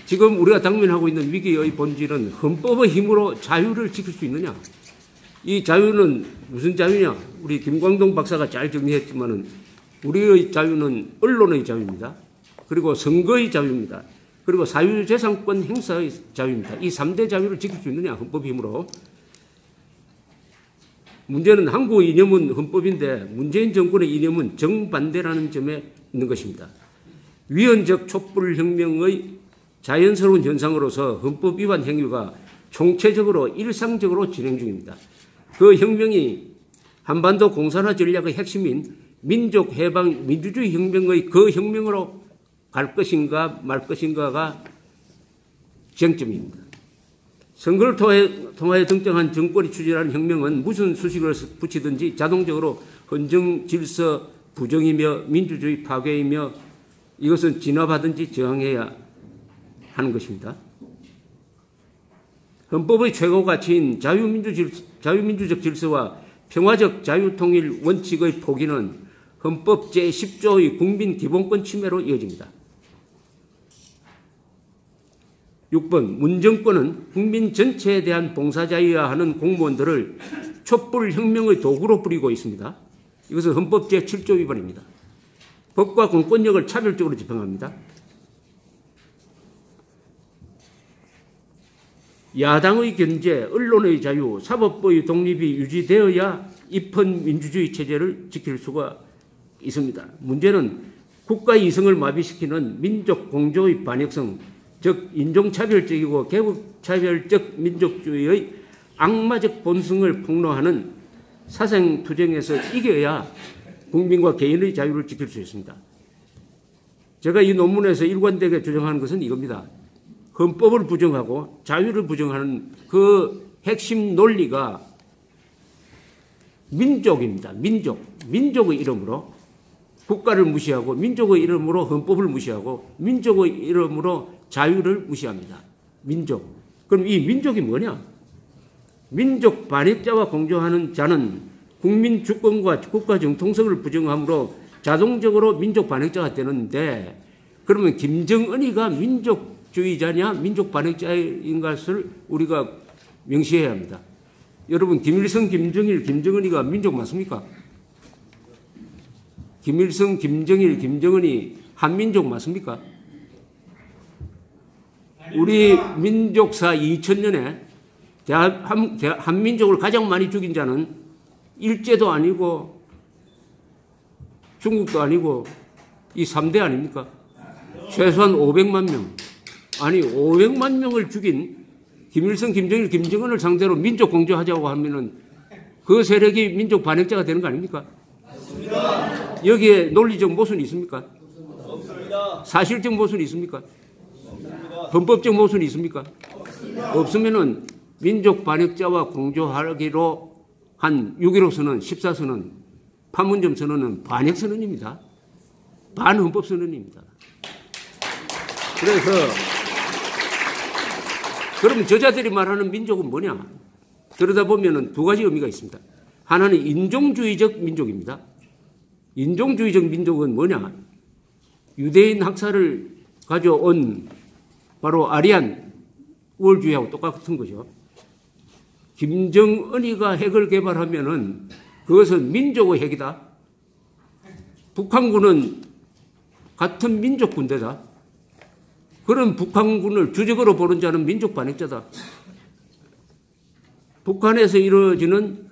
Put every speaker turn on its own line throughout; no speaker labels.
지금 우리가 당면하고 있는 위기의 본질은 헌법의 힘으로 자유를 지킬 수 있느냐. 이 자유는 무슨 자유냐. 우리 김광동 박사가 잘 정리했지만은 우리의 자유는 언론의 자유입니다. 그리고 선거의 자유입니다. 그리고 사유재산권 행사의 자유입니다. 이 3대 자유를 지킬 수 있느냐, 헌법의 힘으로. 문제는 한국의 이념은 헌법인데 문재인 정권의 이념은 정반대라는 점에 있는 것입니다. 위헌적 촛불혁명의 자연스러운 현상으로서 헌법 위반 행위가 총체적으로 일상적으로 진행 중입니다. 그 혁명이 한반도 공산화 전략의 핵심인 민족해방 민주주의 혁명의 그 혁명으로 갈 것인가 말 것인가가 쟁점입니다. 선거를 통하여 등장한 정권이 추진하는 혁명은 무슨 수식을 붙이든지 자동적으로 헌정 질서 부정이며 민주주의 파괴이며 이것은 진압하든지 저항해야 하는 것입니다. 헌법의 최고 가치인 자유민주적 질서와 평화적 자유통일 원칙의 포기는 헌법 제10조의 국민 기본권 침해로 이어집니다. 6번, 문정권은 국민 전체에 대한 봉사자여야 하는 공무원들을 촛불혁명의 도구로 부리고 있습니다. 이것은 헌법 제7조 위반입니다. 법과 공권력을 차별적으로 집행합니다. 야당의 견제, 언론의 자유, 사법부의 독립이 유지되어야 입헌 민주주의 체제를 지킬 수가 있습니다. 문제는 국가의 이성을 마비시키는 민족 공조의 반역성, 즉 인종차별적이고 계급차별적 민족주의의 악마적 본성을 폭로하는 사생투쟁에서 이겨야 국민과 개인의 자유를 지킬 수 있습니다. 제가 이 논문에서 일관되게 주장하는 것은 이겁니다. 헌법을 부정하고 자유를 부정하는 그 핵심 논리가 민족입니다. 민족의 이름으로 국가를 무시하고 민족의 이름으로 헌법을 무시하고 민족의 이름으로 자유를 무시합니다. 민족. 그럼 이 민족이 뭐냐? 민족 반역자와 공조하는 자는 국민 주권과 국가 정통성을 부정함으로 자동적으로 민족 반역자가 되는데 그러면 김정은이가 민족주의자냐 민족 반역자인 것을 우리가 명시해야 합니다. 여러분 김일성, 김정일, 김정은이가 민족 맞습니까? 김일성, 김정일, 김정은이 한민족 맞습니까? 우리 민족사 2000년에 한민족을 가장 많이 죽인 자는 일제도 아니고 중국도 아니고 이 3대 아닙니까? 최소한 500만 명. 아니 500만 명을 죽인 김일성, 김정일, 김정은을 상대로 민족 공조하자고 하면은 그 세력이 민족 반역자가 되는 거 아닙니까? 없습니다. 여기에 논리적 모순이 있습니까? 없습니다. 사실적 모순이 있습니까? 없습니다. 헌법적 모순이 있습니까? 없으면은 민족 반역자와 공조하기로 한 6.15 선언, 14선언, 판문점 선언은 반역 선언입니다. 반헌법 선언입니다. 그래서 그럼 저자들이 말하는 민족은 뭐냐? 들여다보면 두 가지 의미가 있습니다. 하나는 인종주의적 민족입니다. 인종주의적 민족은 뭐냐? 유대인 학살을 가져온 바로 아리안 우월주의하고 똑같은 거죠. 김정은이가 핵을 개발하면은 그것은 민족의 핵이다. 북한군은 같은 민족 군대다. 그런 북한군을 주적으로 보는 자는 민족 반역자다. 북한에서 이루어지는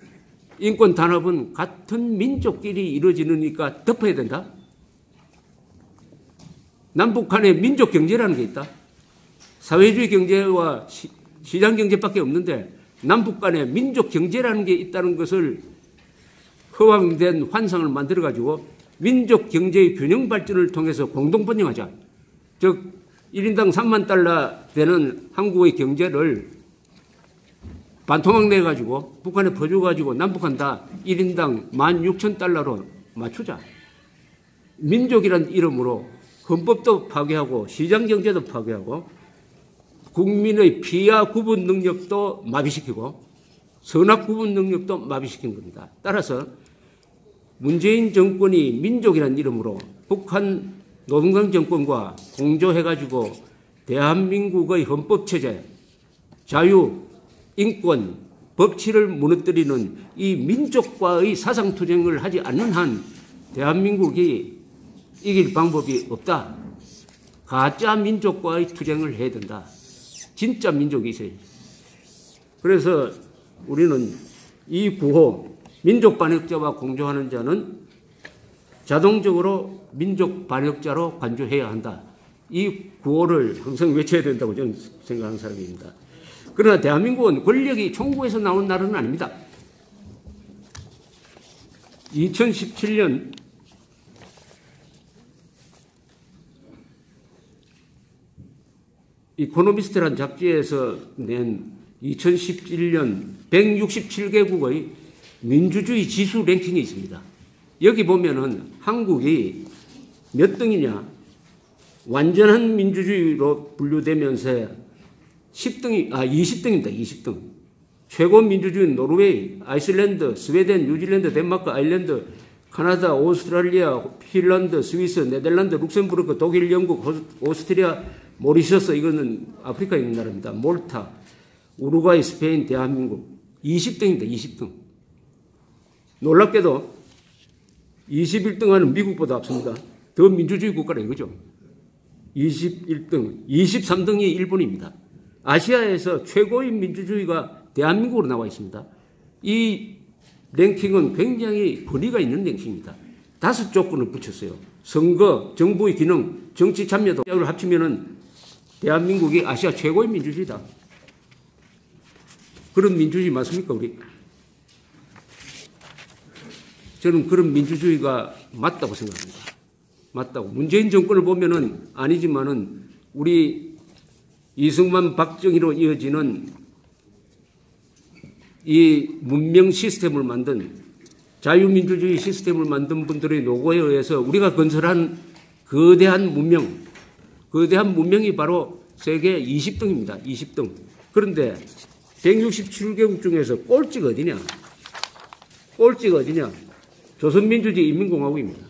인권 단합은 같은 민족끼리 이루어지니까 덮어야 된다. 남북한에 민족 경제라는 게 있다. 사회주의 경제와 시장 경제밖에 없는데 남북 간에 민족 경제라는 게 있다는 것을 허황된 환상을 만들어가지고 민족 경제의 균형 발전을 통해서 공동 번영하자. 즉 1인당 3만 달러 되는 한국의 경제를 반토막 내가지고 북한에 퍼줘가지고 남북한 다 1인당 16,000달러로 맞추자. 민족이란 이름으로 헌법도 파괴하고 시장경제도 파괴하고 국민의 피하 구분 능력도 마비시키고 선악 구분 능력도 마비시킨 겁니다. 따라서 문재인 정권이 민족이란 이름으로 북한 노동당 정권과 공조해가지고 대한민국의 헌법체제, 자유, 인권, 법치를 무너뜨리는 이 민족과의 사상투쟁을 하지 않는 한 대한민국이 이길 방법이 없다. 가짜 민족과의 투쟁을 해야 된다. 진짜 민족이 있어야지. 그래서 우리는 이 구호, 민족 반역자와 공조하는 자는 자동적으로 민족 반역자로 간주해야 한다. 이 구호를 항상 외쳐야 된다고 저는 생각하는 사람입니다. 그러나 대한민국은 권력이 총구에서 나오는 나라는 아닙니다. 2017년 이코노미스트라는 잡지에서 낸 2017년 167개국의 민주주의 지수 랭킹이 있습니다. 여기 보면은 한국이 몇 등이냐? 완전한 민주주의로 분류되면서 20등입니다. 20등. 최고 민주주의는 노르웨이, 아이슬란드, 스웨덴, 뉴질랜드, 덴마크, 아일랜드, 카나다, 오스트랄리아, 핀란드, 스위스, 네덜란드, 룩셈부르크, 독일, 영국, 오스트리아, 모리셔스, 이거는 아프리카에 있는 나라입니다. 몰타, 우루과이, 스페인, 대한민국. 20등입니다. 20등. 놀랍게도 21등하는 미국보다 앞섭니다. 더 민주주의 국가라 이거죠. 21등, 23등이 일본입니다. 아시아에서 최고의 민주주의가 대한민국으로 나와 있습니다. 이 랭킹은 굉장히 권위가 있는 랭킹입니다. 5조건을 붙였어요. 선거, 정부의 기능, 정치 참여도를 합치면은 대한민국이 아시아 최고의 민주주의다. 그런 민주주의 맞습니까, 우리? 저는 그런 민주주의가 맞다고 생각합니다. 맞다고. 문재인 정권을 보면은 아니지만은 우리 이승만, 박정희로 이어지는 이 문명 시스템을 만든 자유민주주의 시스템을 만든 분들의 노고에 의해서 우리가 건설한 거대한 문명이 바로 세계 20등입니다. 20등. 그런데 167개국 중에서 꼴찌가 어디냐? 꼴찌가 어디냐? 조선민주주의 인민공화국입니다.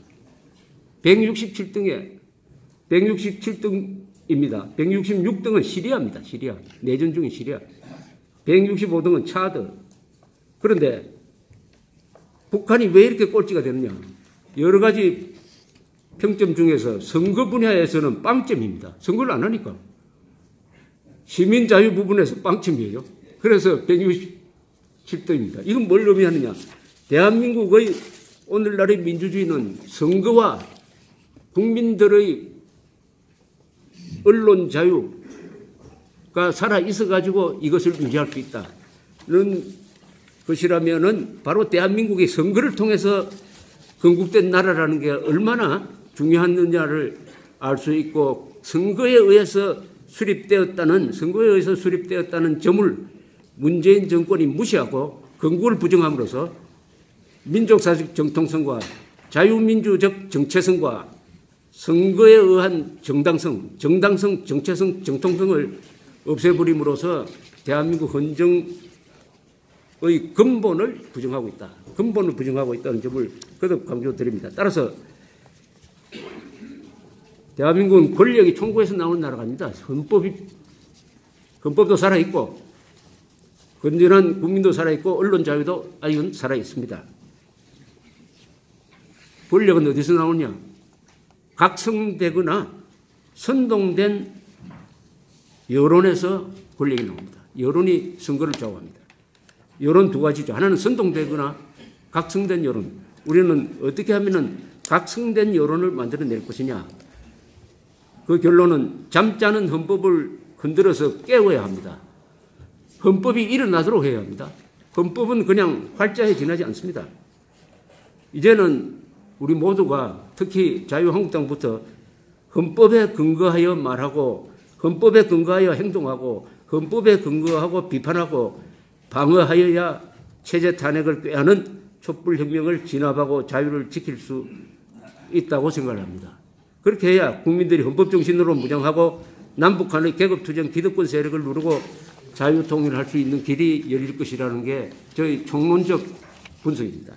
167등입니다. 166등은 시리아입니다. 시리아. 내전 중인 시리아. 165등은 차드. 그런데 북한이 왜 이렇게 꼴찌가 되느냐? 여러 가지 평점 중에서 선거 분야에서는 빵점입니다. 선거를 안 하니까. 시민자유 부분에서 빵점이에요. 그래서 167등입니다. 이건 뭘 의미하느냐? 대한민국의 오늘날의 민주주의는 선거와 국민들의 언론 자유가 살아 있어가지고 이것을 유지할 수 있다는 것이라면은 바로 대한민국이 선거를 통해서 건국된 나라라는 게 얼마나 중요하느냐를 알 수 있고 선거에 의해서 수립되었다는 점을 문재인 정권이 무시하고 건국을 부정함으로써 민족사적 정통성과 자유민주적 정체성과 선거에 의한 정당성, 정체성, 정통성을 없애버림으로써 대한민국 헌정의 근본을 부정하고 있다. 근본을 부정하고 있다는 점을 거듭 강조드립니다. 따라서 대한민국은 권력이 총구에서 나오는 나라가 아닙니다. 헌법도 살아있고 건전한 국민도 살아있고 언론 자유도 아직은 살아있습니다. 권력은 어디서 나오냐? 각성되거나 선동된 여론에서 권력이 나옵니다. 여론이 선거를 좌우합니다. 여론 두 가지죠. 하나는 선동되거나 각성된 여론. 우리는 어떻게 하면은 각성된 여론을 만들어낼 것이냐. 그 결론은 잠자는 헌법을 흔들어서 깨워야 합니다. 헌법이 일어나도록 해야 합니다. 헌법은 그냥 활자에 지나지 않습니다. 이제는 우리 모두가 특히 자유한국당부터 헌법에 근거하여 말하고 헌법에 근거하여 행동하고 헌법에 근거하고 비판하고 방어하여야 체제 탄핵을 꾀하는 촛불혁명을 진압하고 자유를 지킬 수 있다고 생각을 합니다. 그렇게 해야 국민들이 헌법 정신으로 무장하고 남북한의 계급투쟁 기득권 세력을 누르고 자유통일을 할 수 있는 길이 열릴 것이라는 게 저희 총론적 분석입니다.